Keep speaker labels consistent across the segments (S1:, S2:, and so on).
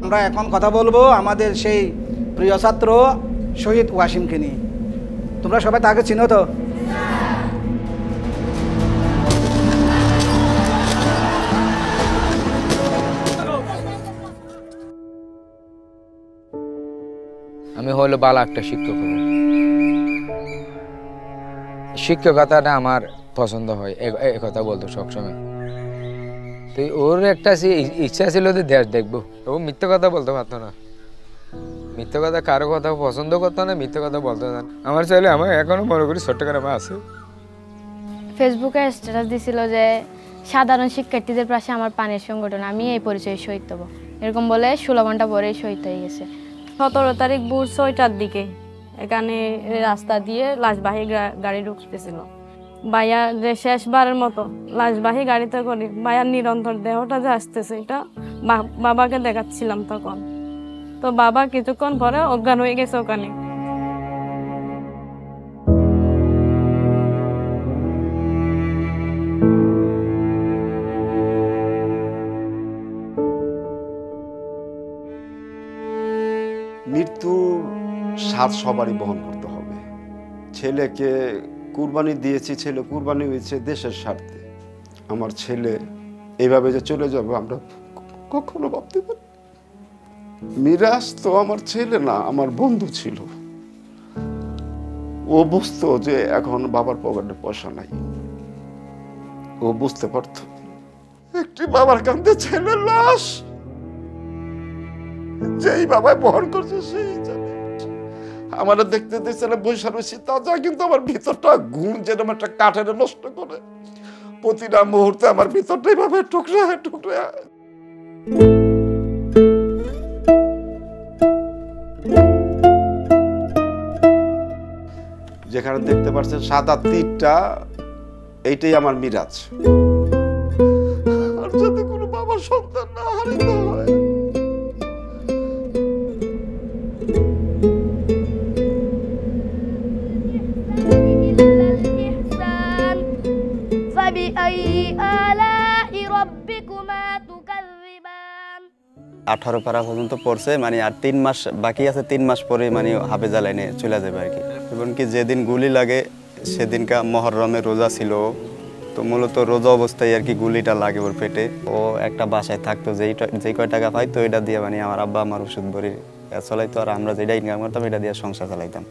S1: আমরা এখন কথা বলবো আমাদের সেই প্রিয় ছাত্র শহীদ ওয়াসিমকে নিয়ে। তোমরা সবাই তাকে চিনো তো?
S2: আমি হলো ভালো একটা শিক্ষক হব। শিক্ষকতাটা আমার পছন্দ হয়, এই কথা বলতো সবসময়। তো ওর একটা ইচ্ছা ছিল যে দেশ দেখবো। ও মিথ্যে কথা বলতে পারতো না, মিথ্যে কথা কারো কথা পছন্দ করতো না, মিথ্যে কথা বলতো না। আমার চাইলে আমার এখনো মনে করি চট্টগ্রামে আছে।
S3: ফেসবুকে স্ট্যাটাস দিছিল যে সাধারণ শিক্ষার্থীদের পাশে আমার পানির সংগঠন, আমি এই পরিচয়ে শহীদ হব, এরকম বলে 16 ঘন্টা পরেই শহীদ হয়ে গেছে।
S4: 17 তারিখ ভোর 6টার দিকে এখানে রাস্তা দিয়ে লাশবাহী গাড়ি ঢুকতেছিল। ভাইয়া যে শেষবারের মতো লাশবাহী গাড়িতে করে ভাইয়ার নিরন্তর দেহটা যে আসতেছে, এটা বাবাকে দেখাচ্ছিলাম তখন। তো বাবা কিছুক্ষণ পরে অজ্ঞান হয়ে গেছে ওখানে।
S5: মৃত্যুর স্বাদ সবারই বহন করতে হবে। ছেলেকে কুরবানি দিয়েছি, ছেলে কুরবানি হয়েছে দেশের স্বার্থে। আমার ছেলে এইভাবে যে চলে যাবে আমরা কখনো ভাবতে পারি। মিরাজ তো আমার ছেলে না, আমার বন্ধু ছিল। ও বুঝতো যে এখন বাবার পকেটে পয়সা নাই, ও বুঝতে পারতো একটি বাবার কাঁধে ছেলের লাশ যেই বাবাই বহন করছে সেই জানে। আমার দেখতে দেখতে বৈশা রয়েছি তাজা, কিন্তু আমার ভিতরটা ঘুম যেরকম একটা কাঠের নষ্ট করে প্রতিটা মুহূর্তে আমার ভিতরটা এইভাবে টুকরা টুকরা। যেখানে দেখতে পাচ্ছেন সাদা তীরটা, এইটাই আমার মিরাজ। আর যাতে কোনো বাবার সন্তান না হারিত হয়।
S6: فبأي آلاء ربكما تكذبان
S7: 18 পারা পর্যন্ত পড়ছে, মানে আর 3 মাস বাকি আছে। 3 মাস পরে মানে হাফেজা লাইনে চলে যাবে আর কি। এমনকি যেদিন গুলি লাগে সেদিনকা মহরমে রোজা ছিল, তো মূলত রোজা অবস্থায় আর কি গুলিটা লাগে ওর পেটে। ও একটা বাসায় থাকতো, যেই কয় টাকা পাইতো এটা দিয়ে মানে আমার আব্বা আমার ওষুধ ভরি চলাইতো, আর আমরা যেটা ইনকাম করতাম এটা দিয়ে সংসার চালাইতাম।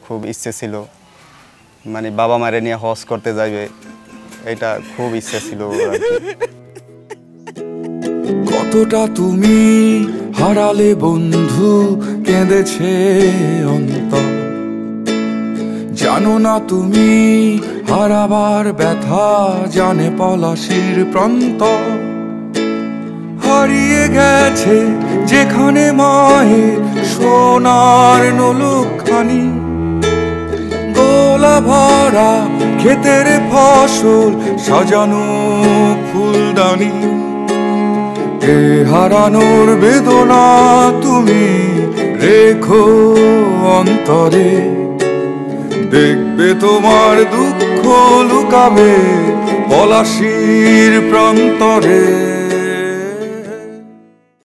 S7: খুব ইচ্ছে ছিল মানে বাবা মারে নিয়ে হজ করতে যাইবে, এটা খুব ইচ্ছে ছিল।
S8: কতটা তুমি হারালে বন্ধু, কেঁদেছে অন্তর, জানো না তুমি হারাবার ব্যথা, জানে পলাশির প্রান্ত। হারিয়ে গেছে যেখানে মায়ের সোনার নলুকখানি, গোলা ভরা ক্ষেতের ফসল সাজানো ফুলদানি। এ হারানোর বেদনা তুমি রেখো অন্তরে, দেখবে তোমার দুঃখ লুকাবে পলাশির প্রান্তরে।